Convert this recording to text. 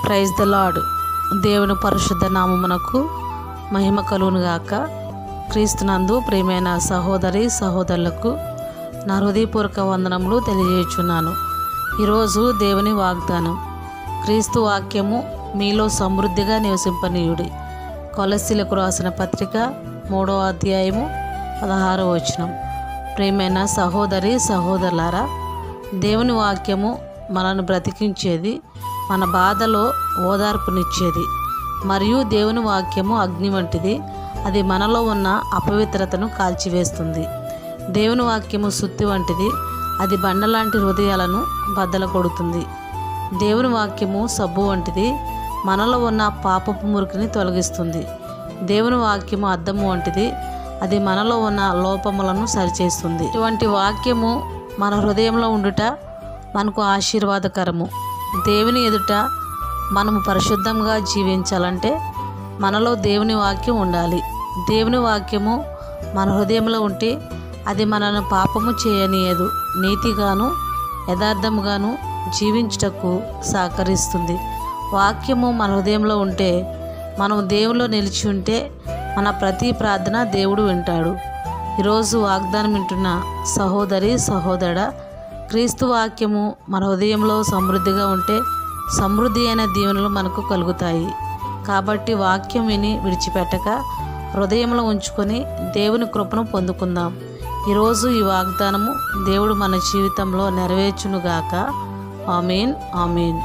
Praise the lord. దేవుని పరిశుద్ధ నామమునకు మహిమ కలుగును గాక. క్రీస్తునందు ప్రియమైన సహోదరి సహోదరులకు నా హృదయపూర్వక వందనములు తెలియజేయుచున్నాను. ఈరోజు దేవుని వాగ్దానం, క్రీస్తు వాక్యము మీలో సమృద్ధిగా నివసింపనీయుడి. కొలస్సీలకు రాసిన పత్రిక 3వ అధ్యాయము 16వ వచనం. ప్రియమైన సహోదరి సహోదరులారా, దేవుని వాక్యము మనను బ్రతికించేది, మన బాధలో ఓదార్పునిచ్చేది. మరియు దేవుని వాక్యము అగ్ని వంటిది, అది మనలో ఉన్న అపవిత్రతను కాల్చివేస్తుంది. దేవుని వాక్యము సుత్తి వంటిది, అది బండలాంటి హృదయాలను బద్దలు కొడుతుంది. దేవుని వాక్యము సబ్బు వంటిది, మనలో ఉన్న పాపపు మురికిని తొలగిస్తుంది. దేవుని వాక్యము అద్దము వంటిది, అది మనలో ఉన్న లోపములను సరిచేస్తుంది. ఇటువంటి వాక్యము మన హృదయంలో ఉండుట మనకు ఆశీర్వాదకరము. దేవుని ఎదుట మనము పరిశుద్ధంగా జీవించాలంటే మనలో దేవుని వాక్యం ఉండాలి. దేవుని వాక్యము మన హృదయంలో ఉంటే అది మనను పాపము చేయనీయదు, నీతిగాను యథార్థముగాను జీవించుటకు సహకరిస్తుంది. వాక్యము మన హృదయంలో ఉంటే, మనం దేవునిలో నిలిచి ఉంటే మన ప్రతి ప్రార్థన దేవుడు వింటాడు. ఈరోజు వాగ్దానం వింటున్న సహోదరి సహోదరుడా, క్రీస్తు వాక్యము మన హృదయంలో సమృద్ధిగా ఉంటే సమృద్ధి అయిన దీవెనలు మనకు కలుగుతాయి. కాబట్టి వాక్యం విని విడిచిపెట్టక హృదయంలో ఉంచుకొని దేవుని కృపను పొందుకుందాం. ఈరోజు ఈ వాగ్దానము దేవుడు మన జీవితంలో నెరవేర్చునుగాక. ఆమేన్, ఆమేన్.